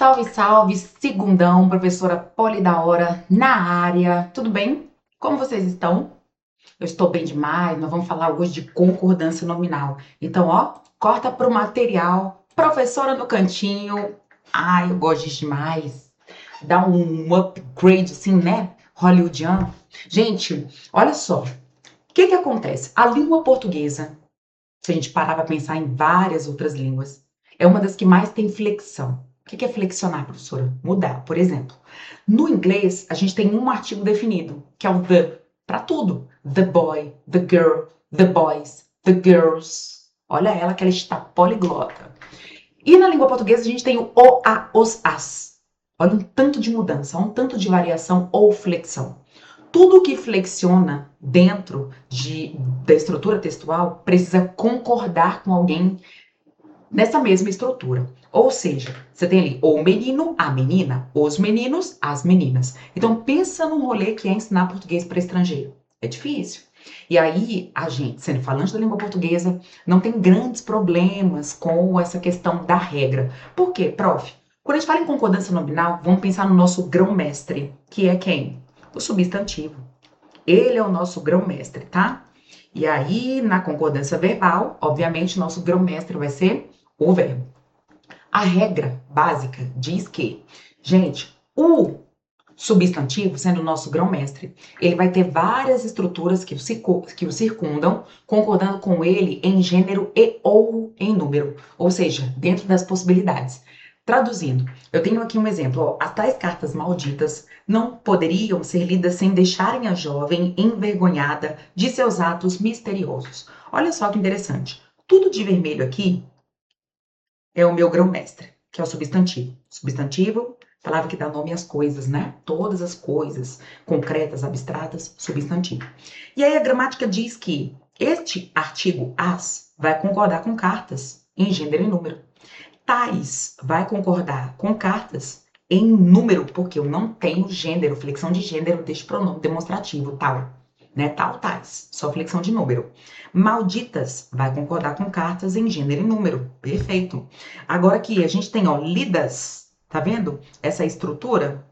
Salve, salve, segundão, professora Poli da Hora na área. Tudo bem? Como vocês estão? Eu estou bem demais. Nós vamos falar hoje de concordância nominal. Então, ó, corta pro material. Professora no cantinho. Ai, eu gosto disso demais. Dá um upgrade assim, né? Hollywoodiano. Gente, olha só. O que que acontece? A língua portuguesa, se a gente parar para pensar em várias outras línguas, é uma das que mais tem flexão. O que é flexionar, professora? Mudar. Por exemplo, no inglês, a gente tem um artigo definido, que é o the, para tudo. The boy, the girl, the boys, the girls. Olha ela que ela está poliglota. E na língua portuguesa, a gente tem o, a, os, as. Olha um tanto de mudança, um tanto de variação ou flexão. Tudo que flexiona dentro da estrutura textual precisa concordar com alguém nessa mesma estrutura. Ou seja, você tem ali o menino, a menina, os meninos, as meninas. Então pensa num rolê que é ensinar português para estrangeiro. É difícil. E aí, a gente, sendo falante da língua portuguesa, não tem grandes problemas com essa questão da regra. Por quê, prof? Quando a gente fala em concordância nominal, vamos pensar no nosso grão-mestre, que é quem? O substantivo. Ele é o nosso grão-mestre, tá? E aí, na concordância verbal, obviamente, nosso grão-mestre vai ser o verbo. A regra básica diz que, gente, o substantivo, sendo o nosso grão-mestre, ele vai ter várias estruturas que o circundam, concordando com ele em gênero e ou em número, ou seja, dentro das possibilidades. Traduzindo, eu tenho aqui um exemplo. Ó, as tais cartas malditas não poderiam ser lidas sem deixarem a jovem envergonhada de seus atos misteriosos. Olha só que interessante. Tudo de vermelho aqui é o meu grão-mestre, que é o substantivo. Substantivo, palavra que dá nome às coisas, né? Todas as coisas, concretas, abstratas, substantivo. E aí a gramática diz que este artigo as vai concordar com cartas em gênero e número. Tais vai concordar com cartas em número, porque eu não tenho gênero, flexão de gênero deste pronome demonstrativo, tal. Né? Tal, tais, só flexão de número. Malditas vai concordar com cartas em gênero e número, perfeito. Agora aqui a gente tem, ó, lidas, tá vendo? Essa estrutura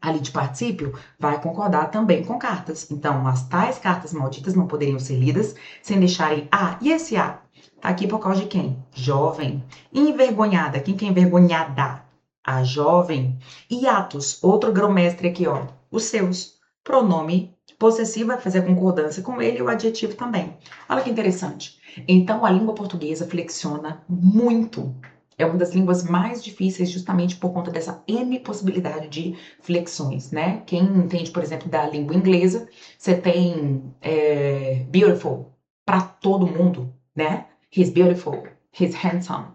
ali de particípio vai concordar também com cartas. Então, as tais cartas malditas não poderiam ser lidas sem deixarem A. E esse A tá aqui por causa de quem? Jovem. Envergonhada. Quem que é envergonhada? A jovem. E atos, outro grão-mestre aqui, ó. Os seus. Pronome possessivo vai fazer concordância com ele e o adjetivo também. Olha que interessante. Então, a língua portuguesa flexiona muito. É uma das línguas mais difíceis justamente por conta dessa N possibilidade de flexões, né? Quem entende, por exemplo, da língua inglesa, você tem beautiful para todo mundo, né? He's beautiful, he's handsome,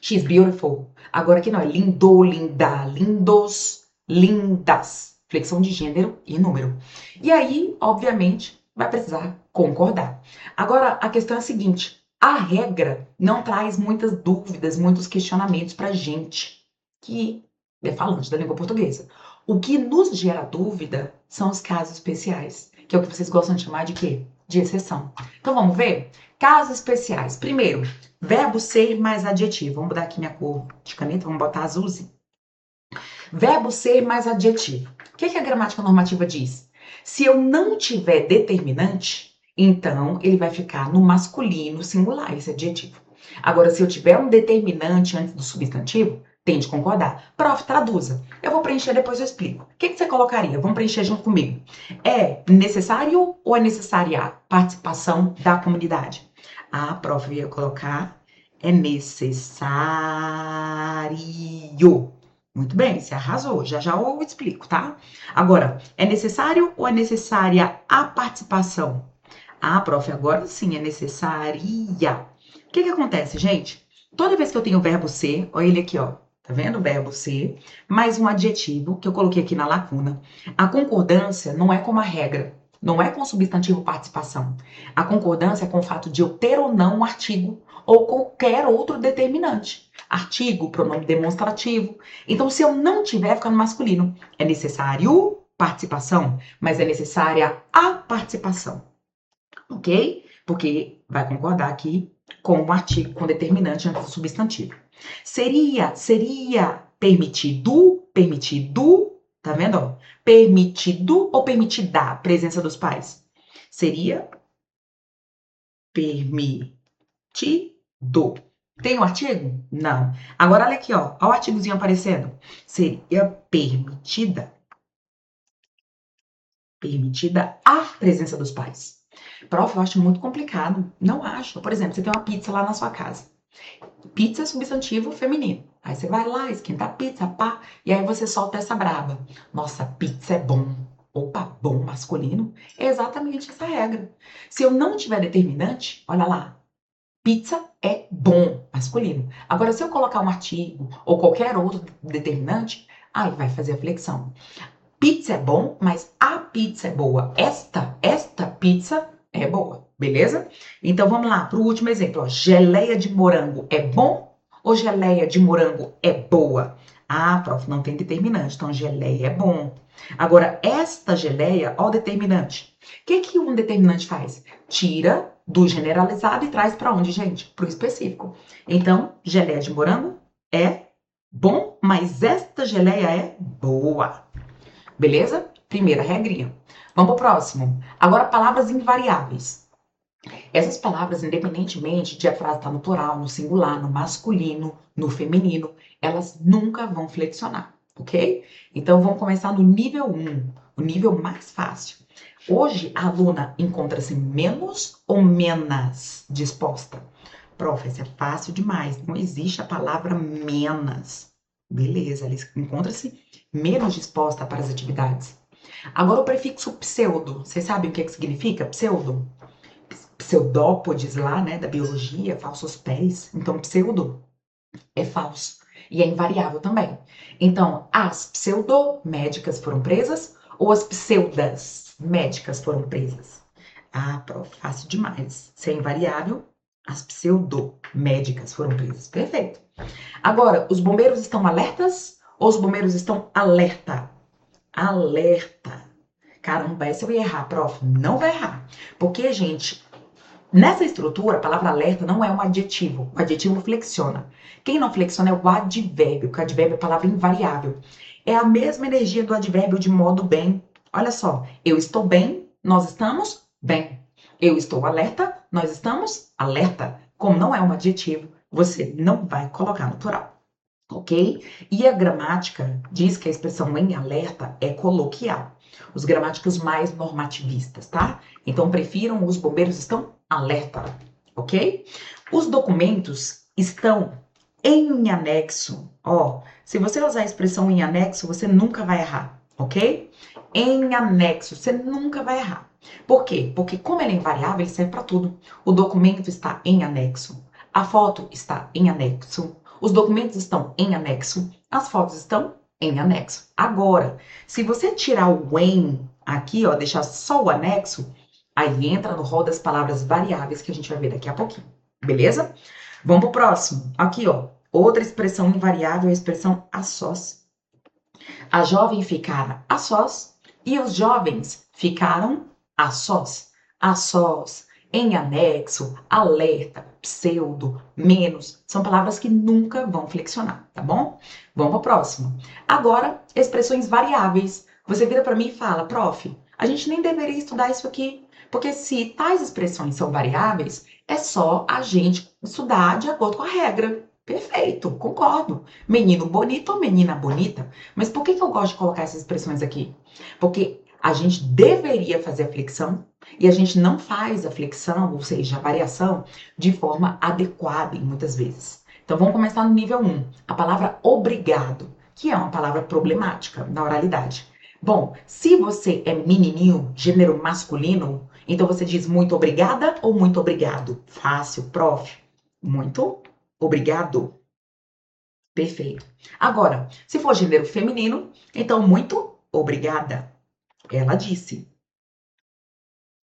she's beautiful. Agora aqui não, é lindo, linda, lindos, lindas. Flexão de gênero e número. E aí, obviamente, vai precisar concordar. Agora, a questão é a seguinte: a regra não traz muitas dúvidas, muitos questionamentos para gente que é falante da língua portuguesa. O que nos gera dúvida são os casos especiais, que é o que vocês gostam de chamar de quê? De exceção. Então vamos ver? Casos especiais. Primeiro, verbo ser mais adjetivo. Vamos mudar aqui minha cor de caneta, vamos botar azulzinho. Verbo ser mais adjetivo. O que a gramática normativa diz? Se eu não tiver determinante, então ele vai ficar no masculino singular, esse adjetivo. Agora, se eu tiver um determinante antes do substantivo, tem de concordar. Prof, traduza. Eu vou preencher, depois eu explico. O que você colocaria? Vamos preencher junto comigo. É necessário ou é necessária a participação da comunidade? Ah, prof, eu ia colocar é necessário. Muito bem, você arrasou. Já já eu explico, tá? Agora, é necessário ou é necessária a participação? Ah, prof, agora sim é necessária. O que acontece, gente? Toda vez que eu tenho o verbo ser, olha ele aqui, ó. Tá vendo? O verbo ser, mais um adjetivo que eu coloquei aqui na lacuna. A concordância não é como a regra. Não é com o substantivo participação. A concordância é com o fato de eu ter ou não um artigo ou qualquer outro determinante. Artigo, pronome demonstrativo. Então, se eu não tiver, fica no masculino. É necessário participação, mas é necessária a participação. Ok? Porque vai concordar aqui com o artigo, com determinante antes do substantivo. Seria permitido, tá vendo? Ó? Permitido ou permitida a presença dos pais? Seria permitido. Tem um artigo? Não. Agora olha aqui, ó. Olha o artigozinho aparecendo. Seria permitida a presença dos pais. Prof, eu acho muito complicado. Não acho. Por exemplo, você tem uma pizza lá na sua casa. Pizza é substantivo feminino. Aí você vai lá, esquenta a pizza, pá, e aí você solta essa braba. Nossa, pizza é bom. Opa, bom masculino. É exatamente essa regra. Se eu não tiver determinante, olha lá, pizza é bom masculino. Agora, se eu colocar um artigo ou qualquer outro determinante, aí vai fazer a flexão. Pizza é bom, mas a pizza é boa. Esta pizza é boa, beleza? Então vamos lá para o último exemplo. Ó. Geleia de morango é bom ou geleia de morango é boa? Ah, prof, não tem determinante, então geleia é bom. Agora, esta geleia, ó o determinante. O que um determinante faz? Tira do generalizado e traz para onde, gente? Para o específico. Então, geleia de morango é bom, mas esta geleia é boa. Beleza? Primeira regrinha. Vamos pro próximo. Agora, palavras invariáveis. Essas palavras, independentemente de a frase estar no plural, no singular, no masculino, no feminino, elas nunca vão flexionar, ok? Então, vamos começar no nível 1, o nível mais fácil. Hoje, a aluna encontra-se menos ou menos disposta? Prof, isso é fácil demais. Não existe a palavra menos. Beleza, ela encontra-se menos disposta para as atividades. Agora o prefixo pseudo, vocês sabem o que significa pseudo? Pseudópodes lá, né, da biologia, falsos pés. Então pseudo é falso e é invariável também. Então as pseudomédicas foram presas ou as pseudas médicas foram presas? Ah, prof, fácil demais. Se é invariável, as pseudomédicas foram presas. Perfeito. Agora, os bombeiros estão alertas ou os bombeiros estão alerta? Alerta. Caramba, essa eu ia errar, prof. Não vai errar. Porque, gente, nessa estrutura, a palavra alerta não é um adjetivo. O adjetivo flexiona. Quem não flexiona é o advérbio, porque o advérbio é palavra invariável. É a mesma energia do advérbio de modo bem. Olha só, eu estou bem, nós estamos bem. Eu estou alerta, nós estamos alerta. Como não é um adjetivo, você não vai colocar no plural. Ok? E a gramática diz que a expressão em alerta é coloquial. Os gramáticos mais normativistas, tá? Então, prefiram os bombeiros estão alerta, ok? Os documentos estão em anexo. Ó, se você usar a expressão em anexo, você nunca vai errar, ok? Em anexo, você nunca vai errar. Por quê? Porque como ele é invariável, ele serve para tudo. O documento está em anexo. A foto está em anexo. Os documentos estão em anexo, as fotos estão em anexo. Agora, se você tirar o em aqui, ó, deixar só o anexo, aí entra no rol das palavras variáveis que a gente vai ver daqui a pouquinho. Beleza? Vamos pro próximo. Aqui, ó, outra expressão invariável é a expressão a sós. A jovem ficara a sós e os jovens ficaram a sós. A sós, em anexo, alerta, pseudo, menos, são palavras que nunca vão flexionar, tá bom? Vamos para o próximo. Agora, expressões variáveis. Você vira para mim e fala, prof, a gente nem deveria estudar isso aqui, porque se tais expressões são variáveis, é só a gente estudar de acordo com a regra. Perfeito, concordo. Menino bonito ou menina bonita. Mas por que eu gosto de colocar essas expressões aqui? Porque a gente deveria fazer a flexão e a gente não faz a flexão, ou seja, a variação, de forma adequada muitas vezes. Então vamos começar no nível 1, a palavra obrigado, que é uma palavra problemática na oralidade. Bom, se você é menininho, gênero masculino, então você diz muito obrigada ou muito obrigado? Fácil, prof. Muito obrigado. Perfeito. Agora, se for gênero feminino, então muito obrigada. Ela disse.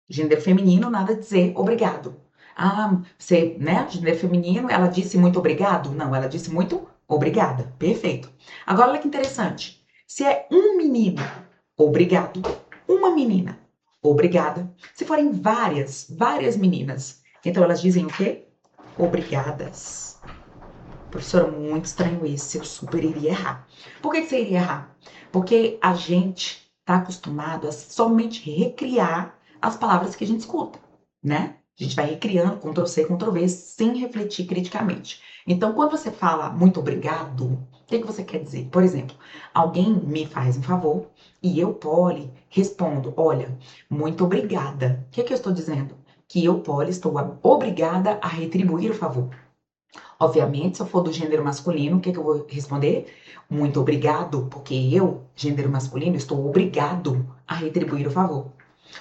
Gênero feminino, nada a dizer obrigado. Ah, você, né? Gênero feminino, ela disse muito obrigado? Não, ela disse muito obrigada. Perfeito. Agora, olha que interessante. Se é um menino, obrigado. Uma menina, obrigada. Se forem várias meninas, então elas dizem o quê? Obrigadas. Professora, muito estranho isso, eu super iria errar. Por que você iria errar? Porque a gente está acostumado a somente recriar as palavras que a gente escuta, né? A gente vai recriando Ctrl+C, Ctrl+V, sem refletir criticamente. Então, quando você fala muito obrigado, o que você quer dizer? Por exemplo, alguém me faz um favor e eu, Polly, respondo, olha, muito obrigada. O que eu estou dizendo? Que eu, Polly, estou obrigada a retribuir o favor. Obviamente, se eu for do gênero masculino, o que eu vou responder? Muito obrigado, porque eu, gênero masculino, estou obrigado a retribuir o favor.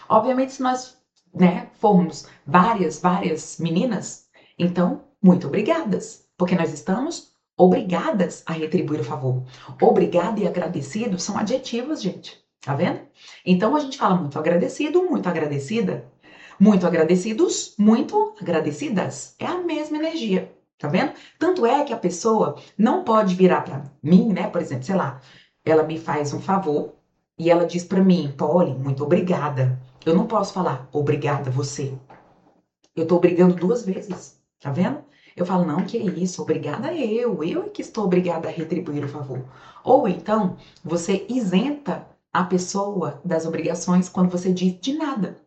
Obviamente, se nós, né, formos várias meninas, então, muito obrigadas, porque nós estamos obrigadas a retribuir o favor. Obrigado e agradecido são adjetivos, gente. Tá vendo? Então, a gente fala muito agradecido, muito agradecida. Muito agradecidos, muito agradecidas. É a mesma energia. Tá vendo? Tanto é que a pessoa não pode virar para mim, né? Por exemplo, sei lá, ela me faz um favor e ela diz para mim, Polly, muito obrigada. Eu não posso falar obrigada você. Eu tô obrigando duas vezes, tá vendo? Eu falo, não, que isso, obrigada eu é que estou obrigada a retribuir o favor. Ou então, você isenta a pessoa das obrigações quando você diz de nada,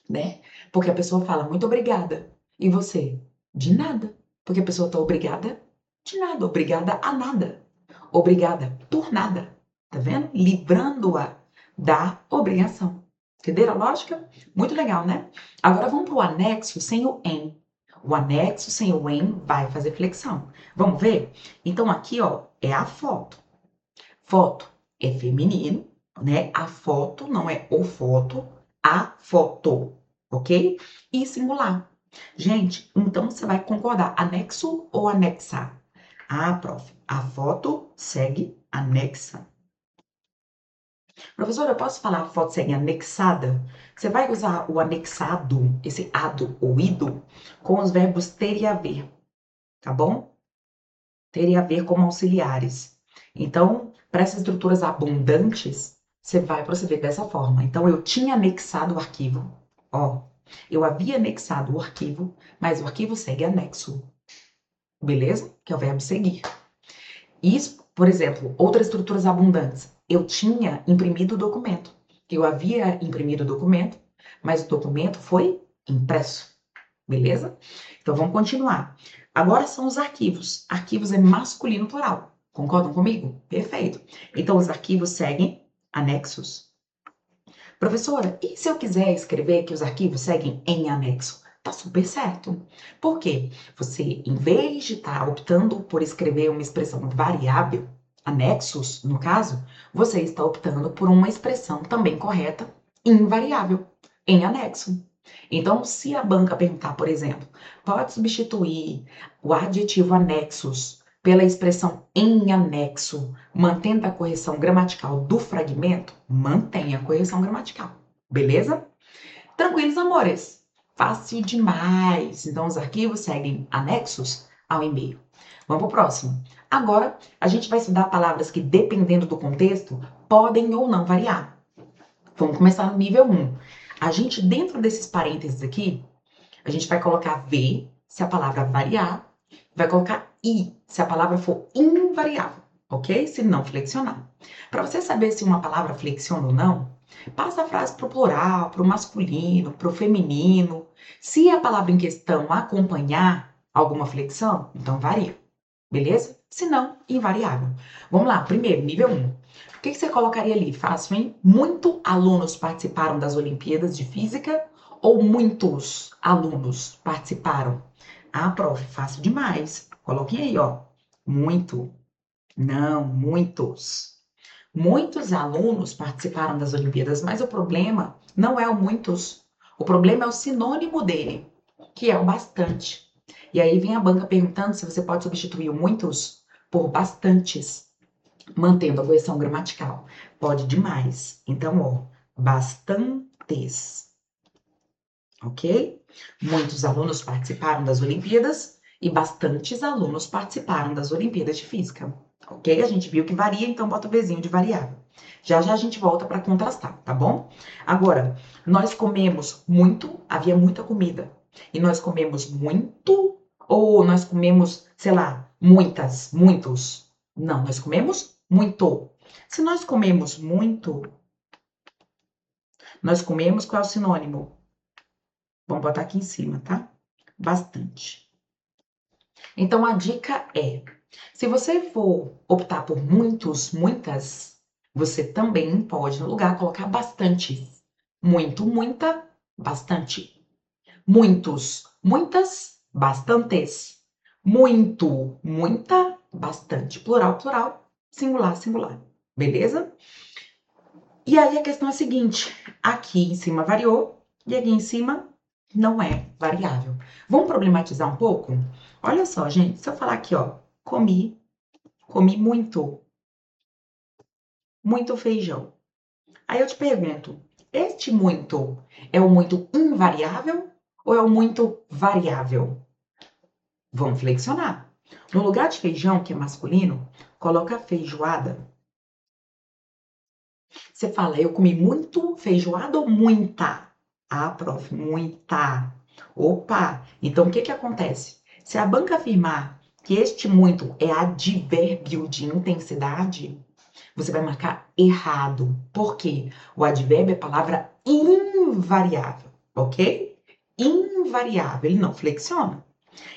né? Porque a pessoa fala muito obrigada e você de nada, porque a pessoa tá obrigada de nada, obrigada a nada, obrigada por nada, tá vendo? Livrando-a da obrigação. Entenderam a lógica? Muito legal, né? Agora vamos para o anexo sem o em. O anexo sem o em vai fazer flexão. Vamos ver? Então aqui, ó, é a foto. Foto é feminino, né? A foto não é o foto, a foto, ok? E singular. Gente, então você vai concordar, anexo ou anexar? Ah, prof, a foto segue anexa. Professora, eu posso falar a foto segue anexada? Você vai usar o anexado, esse ado ou ido, com os verbos ter e haver, tá bom? Ter e haver como auxiliares. Então, para essas estruturas abundantes, você vai proceder dessa forma. Então, eu tinha anexado o arquivo, ó, eu havia anexado o arquivo, mas o arquivo segue anexo, beleza? Que é o verbo seguir. Isso, por exemplo, outras estruturas abundantes. Eu tinha imprimido o documento. Eu havia imprimido o documento, mas o documento foi impresso. Beleza? Então vamos continuar. Agora são os arquivos. Arquivos é masculino plural. Concordam comigo? Perfeito. Então os arquivos seguem anexos. Professora, e se eu quiser escrever que os arquivos seguem em anexo? Tá super certo. Por quê? Você, em vez de estar optando por escrever uma expressão variável, anexos, no caso, você está optando por uma expressão também correta, invariável, em anexo. Então, se a banca perguntar, por exemplo, pode substituir o adjetivo anexos pela expressão em anexo, mantendo a correção gramatical do fragmento, mantenha a correção gramatical. Beleza? Tranquilos, amores? Fácil demais. Então, os arquivos seguem anexos ao e-mail. Vamos para o próximo. Agora, a gente vai estudar palavras que, dependendo do contexto, podem ou não variar. Vamos começar no nível 1. A gente, dentro desses parênteses aqui, a gente vai colocar V se a palavra variar, vai colocar I se a palavra for invariável, ok? Se não flexionar. Para você saber se uma palavra flexiona ou não, passa a frase para o plural, para o masculino, para o feminino. Se a palavra em questão acompanhar alguma flexão, então varia, beleza? Se não, invariável. Vamos lá, primeiro, nível 1. O que você colocaria ali? Fácil, hein? Muito alunos participaram das Olimpíadas de Física ou muitos alunos participaram? Ah, prof, fácil demais. Coloquem aí, ó. Muito. Não, muitos. Muitos alunos participaram das Olimpíadas, mas o problema não é o muitos. O problema é o sinônimo dele, que é o bastante. E aí vem a banca perguntando se você pode substituir o muitos por bastantes, mantendo a correção gramatical. Pode demais. Então, ó, bastantes. Ok? Muitos alunos participaram das Olimpíadas e bastantes alunos participaram das Olimpíadas de Física. Ok? A gente viu que varia, então bota o Vzinho de variável. Já já a gente volta para contrastar, tá bom? Agora, nós comemos muito, havia muita comida. E nós comemos muito, ou nós comemos, sei lá, muitas, muitos. Não, nós comemos muito. Se nós comemos muito, nós comemos qual é o sinônimo? Vamos botar aqui em cima, tá? Bastante. Então, a dica é, se você for optar por muitos, muitas, você também pode, no lugar, colocar bastantes. Muito, muita, bastante. Muitos, muitas, bastantes. Muito, muita, bastante. Plural, plural, singular, singular. Beleza? E aí a questão é a seguinte: aqui em cima variou e aqui em cima não é variável. Vamos problematizar um pouco? Olha só, gente, se eu falar aqui, ó, comi muito, muito feijão. Aí eu te pergunto, este muito é o muito invariável ou é o muito variável? Vamos flexionar. No lugar de feijão, que é masculino, coloca feijoada. Você fala, eu comi muito feijoada ou muita? Ah, prof, muita. Opa, então o que que acontece? Se a banca afirmar que este muito é advérbio de intensidade, você vai marcar errado. Por quê? O advérbio é palavra invariável, ok? Invariável, ele não flexiona.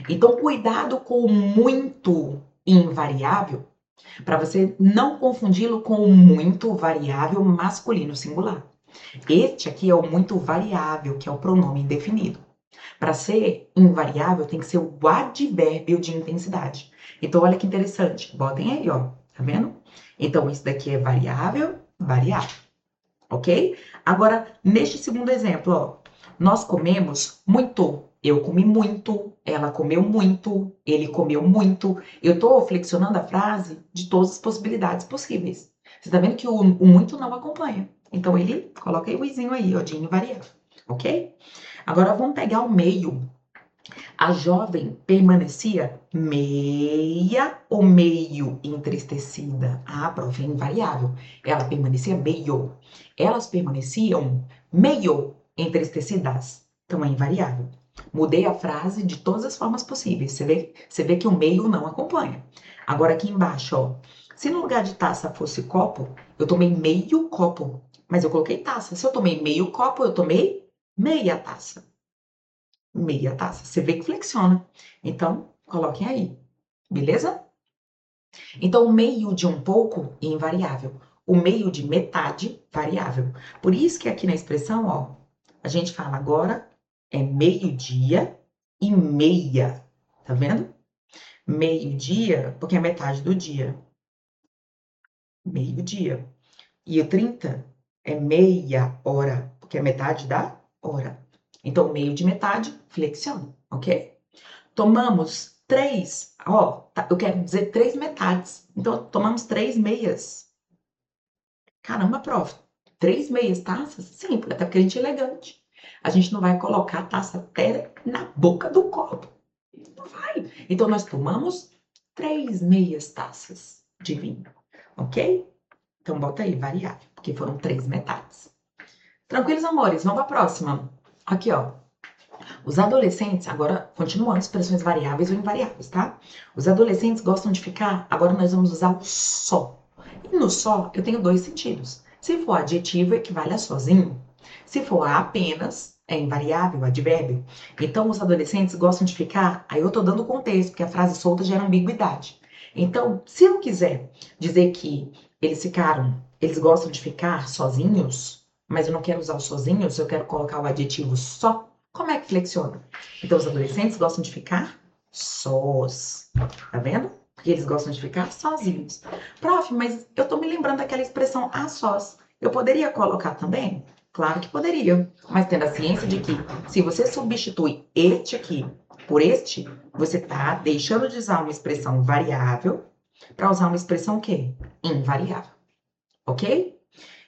Então, cuidado com o muito invariável, para você não confundi-lo com o muito variável masculino singular. Este aqui é o muito variável, que é o pronome indefinido. Para ser invariável, tem que ser o advérbio de intensidade. Então, olha que interessante. Botem aí, ó. Tá vendo? Então, isso daqui é variável, variável. Ok? Agora, neste segundo exemplo, ó. Nós comemos muito. Eu comi muito, ela comeu muito, ele comeu muito. Eu estou flexionando a frase de todas as possibilidades possíveis. Você está vendo que o muito não acompanha. Então, ele coloca aí o izinho aí, ó, de invariável. Ok? Agora, vamos pegar o meio. A jovem permanecia meia ou meio entristecida? Ah, prof, é invariável. Ela permanecia meio. Elas permaneciam meio entristecidas. Então é invariável. Mudei a frase de todas as formas possíveis. Você vê que o meio não acompanha. Agora aqui embaixo, ó. Se no lugar de taça fosse copo, eu tomei meio copo. Mas eu coloquei taça. Se eu tomei meio copo, eu tomei meia taça. Meia taça. Você vê que flexiona. Então, coloquem aí. Beleza? Então, o meio de um pouco, invariável. O meio de metade, variável. Por isso que aqui na expressão, ó, a gente fala agora é meio-dia e meia. Tá vendo? Meio-dia, porque é metade do dia. Meio-dia. E o 30 é meia hora, porque é metade da hora. Então, meio de metade, flexiona, ok? Tomamos três, ó, eu quero dizer três metades. Então, tomamos três meias. Caramba, prof, três meias taças? Sim, até porque a gente é elegante. A gente não vai colocar a taça até na boca do copo. Não vai. Então, nós tomamos três meias taças de vinho, ok? Então, bota aí, variável, porque foram três metades. Tranquilos, amores? Vamos para a próxima. Aqui, ó. Os adolescentes, agora continuando expressões variáveis ou invariáveis, tá? Os adolescentes gostam de ficar, agora nós vamos usar o só. E no só eu tenho dois sentidos. Se for adjetivo, equivale a sozinho. Se for a apenas, é invariável, advérbio. Então, os adolescentes gostam de ficar, aí eu tô dando contexto, porque a frase solta gera ambiguidade. Então, se eu quiser dizer que eles gostam de ficar sozinhos, mas eu não quero usar o sozinhos, eu quero colocar o adjetivo só, como é que flexiona? Então, os adolescentes gostam de ficar sós. Tá vendo? Porque eles gostam de ficar sozinhos. Prof, mas eu tô me lembrando daquela expressão a sós. Eu poderia colocar também? Claro que poderia. Mas tendo a ciência de que se você substitui este aqui por este, você tá deixando de usar uma expressão variável para usar uma expressão o quê? Invariável. Ok?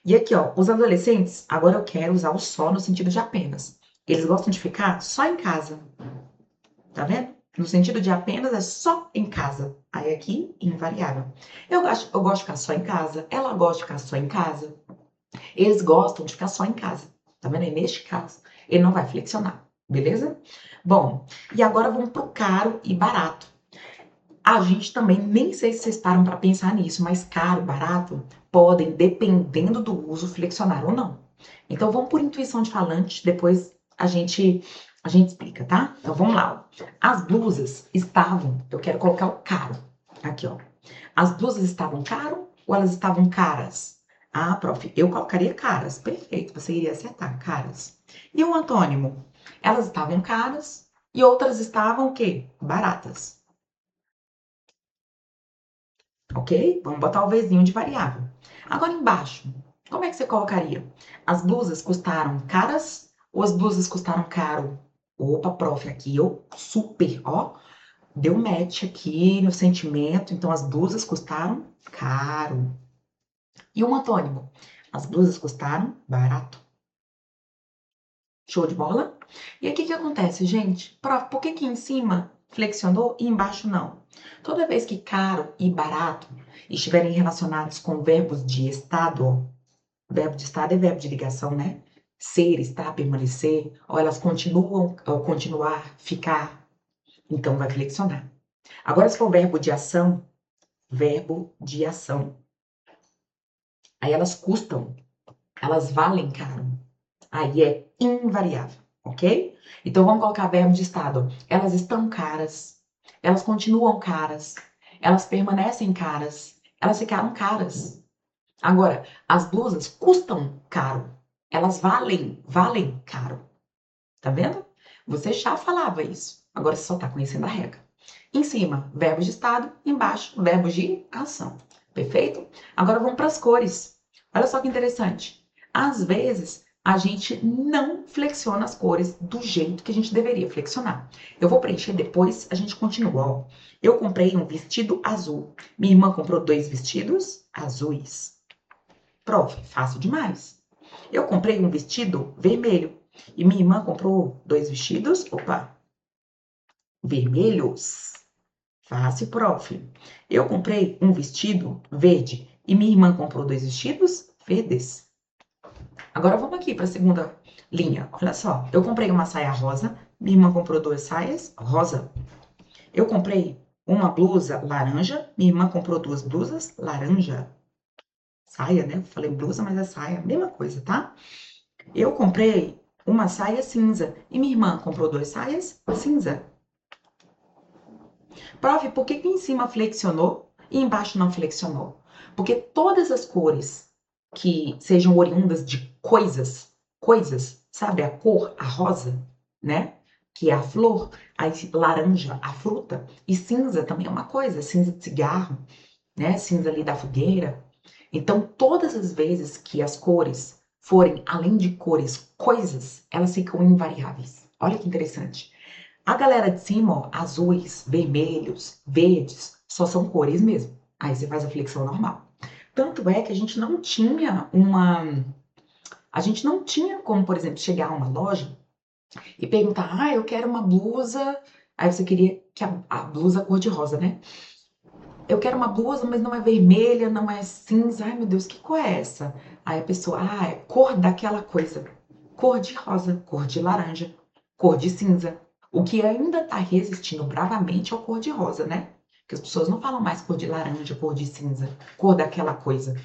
E aqui, ó, os adolescentes, agora eu quero usar o só no sentido de apenas. Eles gostam de ficar só em casa. Tá vendo? No sentido de apenas é só em casa. Aí aqui, invariável. Eu gosto de ficar só em casa. Ela gosta de ficar só em casa. Eles gostam de ficar só em casa. Tá vendo? E neste caso, ele não vai flexionar. Beleza? Bom, e agora vamos pro caro e barato. A gente também, nem sei se vocês param para pensar nisso, mas caro, barato, podem, dependendo do uso, flexionar ou não. Então vamos por intuição de falante, depois a gente explica, tá? Então vamos lá. Ó. As blusas estavam, eu quero colocar o caro aqui, ó. As blusas estavam caro ou elas estavam caras? Ah, prof, eu colocaria caras. Perfeito, você iria acertar, caras. E o antônimo? Elas estavam caras e outras estavam o quê? Baratas. Ok? Vamos botar o Vzinho de variável. Agora embaixo, como é que você colocaria? As blusas custaram caras ou as blusas custaram caro? Opa, prof, aqui eu super, ó, deu match aqui no sentimento, então as blusas custaram caro. E um antônimo? As blusas custaram barato. Show de bola? E aí o que que acontece, gente? Prof, por que que em cima flexionou e embaixo não? Toda vez que caro e barato estiverem relacionados com verbos de estado, verbo de estado é verbo de ligação, né? Ser, estar, permanecer, ou elas continuam, ou continuar, ficar, então vai flexionar. Agora, se for verbo de ação, aí elas custam, elas valem caro. Aí é invariável, ok? Então vamos colocar verbo de estado. Elas estão caras, elas continuam caras, elas permanecem caras, elas ficaram caras. Agora, as blusas custam caro, elas valem caro. Tá vendo? Você já falava isso, agora você só tá conhecendo a regra. Em cima, verbo de estado, embaixo, verbo de ação. Perfeito? Agora vamos para as cores. Olha só que interessante. Às vezes, a gente não flexiona as cores do jeito que a gente deveria flexionar. Eu vou preencher depois, a gente continua. Ó. Eu comprei um vestido azul. Minha irmã comprou 2 vestidos azuis. Prof, fácil demais. Eu comprei um vestido vermelho. E minha irmã comprou 2 vestidos, vermelhos. Fácil, prof. Eu comprei um vestido verde e minha irmã comprou 2 vestidos verdes. Agora vamos aqui para a segunda linha. Olha só, eu comprei uma saia rosa, minha irmã comprou 2 saias rosa. Eu comprei uma blusa laranja, minha irmã comprou 2 blusas laranja. Saia, né? Eu falei blusa, mas é saia, mesma coisa, tá? Eu comprei uma saia cinza e minha irmã comprou 2 saias cinza. Prof, por que em cima flexionou e embaixo não flexionou? Porque todas as cores que sejam oriundas de coisas, sabe? A cor, a rosa, né? Que é a flor, a laranja, a fruta, e cinza também é uma coisa, cinza de cigarro, né? Cinza ali da fogueira. Então, todas as vezes que as cores forem além de cores, coisas, elas ficam invariáveis. Olha que interessante. A galera de cima, ó, azuis, vermelhos, verdes, só são cores mesmo. Aí você faz a flexão normal. Tanto é que a gente não tinha como, por exemplo, chegar a uma loja e perguntar, eu quero uma blusa. Aí você queria que a blusa cor de rosa, né? Eu quero uma blusa, mas não é vermelha, não é cinza. Ai, meu Deus, que cor é essa? Aí a pessoa, é cor daquela coisa. Cor de rosa, cor de laranja, cor de cinza. O que ainda tá resistindo bravamente é o cor de rosa, né? Porque as pessoas não falam mais cor de laranja, cor de cinza, cor daquela coisa,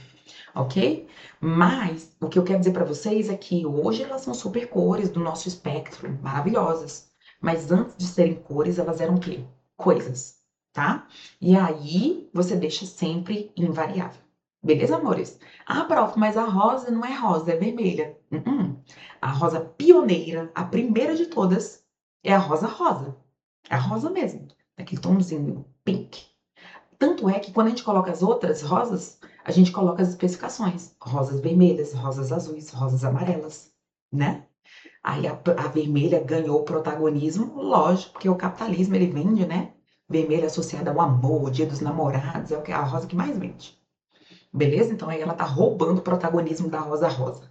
ok? Mas o que eu quero dizer para vocês é que hoje elas são super cores do nosso espectro, maravilhosas. Mas antes de serem cores, elas eram o quê? Coisas, tá? E aí você deixa sempre invariável. Beleza, amores? Ah, prof, mas a rosa não é rosa, é vermelha. A rosa pioneira, a primeira de todas, é a rosa rosa. É a rosa mesmo, aquele tomzinho pink. Tanto é que quando a gente coloca as outras rosas, a gente coloca as especificações. Rosas vermelhas, rosas azuis, rosas amarelas, né? Aí a vermelha ganhou protagonismo, lógico, porque o capitalismo ele vende, né? Vermelha associada ao amor, o dia dos namorados, é a rosa que mais vende. Beleza? Então aí ela tá roubando o protagonismo da rosa rosa.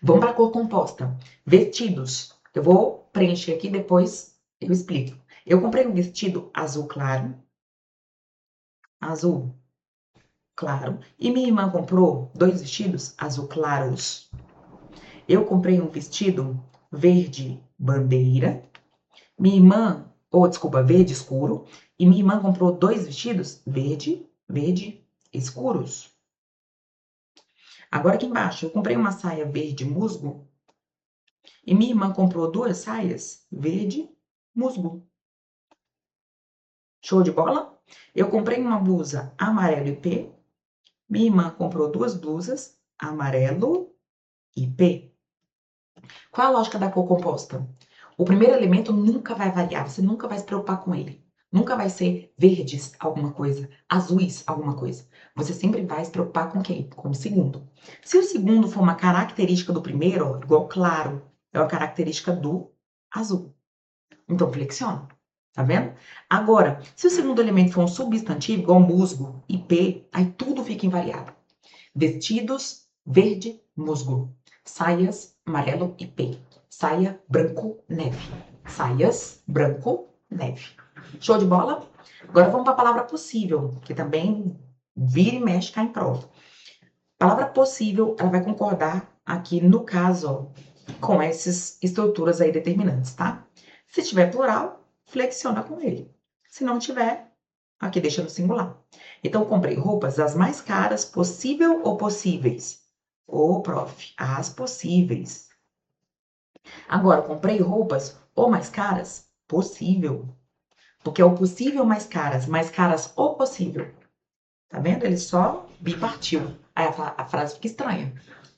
Vamos para a cor composta. Vestidos. Eu vou preencher aqui, depois eu explico. Eu comprei um vestido azul claro, azul claro, e minha irmã comprou 2 vestidos azul claros. Eu comprei um vestido verde bandeira. Minha irmã ou desculpa, verde escuro. E minha irmã comprou 2 vestidos verde escuros. Agora aqui embaixo, eu comprei uma saia verde musgo. E minha irmã comprou 2 saias verde musgo. Show de bola? Eu comprei uma blusa amarelo IP. Minha irmã comprou 2 blusas amarelo IP. Qual a lógica da cor composta? O primeiro elemento nunca vai variar, você nunca vai se preocupar com ele. Nunca vai ser verdes alguma coisa, azuis alguma coisa. Você sempre vai se preocupar com quem? Com o segundo. Se o segundo for uma característica do primeiro, ó, igual claro, é uma característica do azul. Então flexiona. Tá vendo? Agora, se o segundo elemento for um substantivo, igual musgo, IP, aí tudo fica invariável. Vestidos, verde, musgo. Saias, amarelo, IP. Saia, branco, neve. Saias, branco, neve. Show de bola? Agora vamos para a palavra possível, que também vira e mexe, cai em prova. Palavra possível, ela vai concordar aqui no caso, ó, com essas estruturas aí determinantes, tá? Se tiver plural, flexiona com ele. Se não tiver, aqui deixa no singular. Então, comprei roupas as mais caras possível ou possíveis? Ô, prof, as possíveis. Agora, comprei roupas ou mais caras? Possível. Porque é o possível mais caras ou possível. Tá vendo? Ele só bipartiu. Aí a frase fica estranha.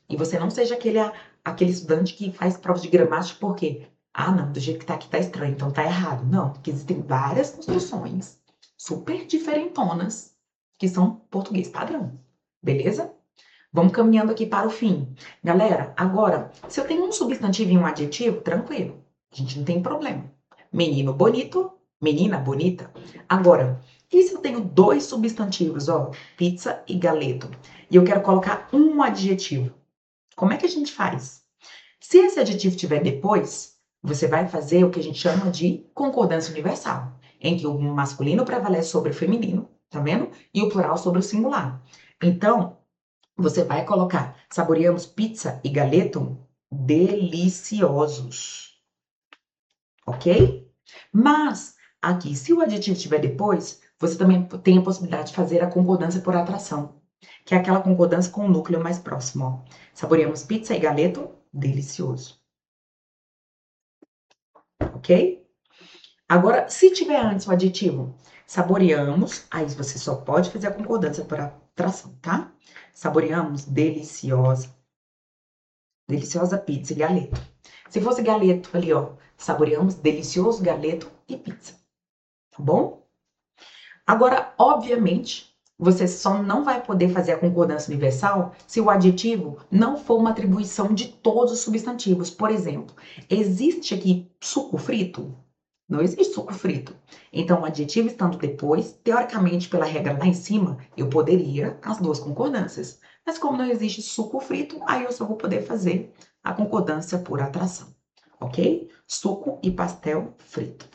E você não seja aquele estudante que faz provas de gramática porque, não, do jeito que tá aqui tá estranho, então tá errado. Não, porque existem várias construções super diferentonas que são português padrão. Beleza? Vamos caminhando aqui para o fim. Galera, agora, se eu tenho um substantivo e um adjetivo, tranquilo. A gente não tem problema. Menino bonito, menina bonita. Agora, e se eu tenho 2 substantivos, ó, pizza e galeto, e eu quero colocar um adjetivo? Como é que a gente faz? Se esse adjetivo tiver depois, você vai fazer o que a gente chama de concordância universal, em que o masculino prevalece sobre o feminino, tá vendo? E o plural sobre o singular. Então, você vai colocar, saboreamos pizza e galeto deliciosos, ok? Mas, aqui, se o adjetivo estiver depois, você também tem a possibilidade de fazer a concordância por atração, que é aquela concordância com o núcleo mais próximo, ó. Saboreamos pizza e galeto delicioso, ok? Agora, se tiver antes o adjetivo, saboreamos, aí você só pode fazer a concordância por atração, tá? Saboreamos deliciosa. Deliciosa pizza e galeto. Se fosse galeto ali, ó, saboreamos delicioso galeto e pizza. Tá bom? Agora, obviamente, você só não vai poder fazer a concordância universal se o adjetivo não for uma atribuição de todos os substantivos. Por exemplo, existe aqui suco frito? Não existe suco frito. Então, o adjetivo estando depois, teoricamente, pela regra lá em cima, eu poderia as 2 concordâncias. Mas como não existe suco frito, aí eu só vou poder fazer a concordância por atração, ok? Suco e pastel frito.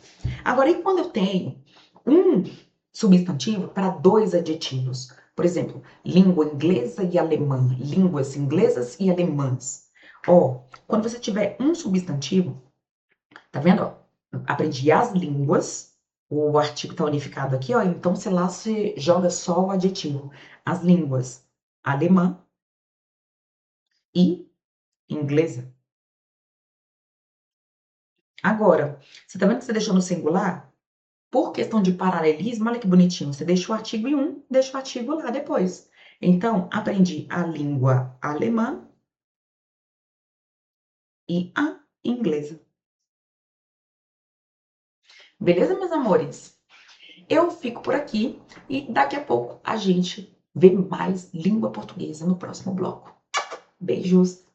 Agora, e quando eu tenho um substantivo para 2 adjetivos? Por exemplo, língua inglesa e alemã, línguas inglesas e alemãs. Ó, quando você tiver um substantivo, tá vendo, ó? Aprendi as línguas, o artigo está unificado aqui, ó, então sei lá, você joga só o adjetivo. As línguas alemã e inglesa. Agora, você tá vendo que você deixou no singular? Por questão de paralelismo, olha que bonitinho, você deixa o artigo em um, deixa o artigo lá depois. Então, aprendi a língua alemã e a inglesa. Beleza, meus amores? Eu fico por aqui e daqui a pouco a gente vê mais língua portuguesa no próximo bloco. Beijos!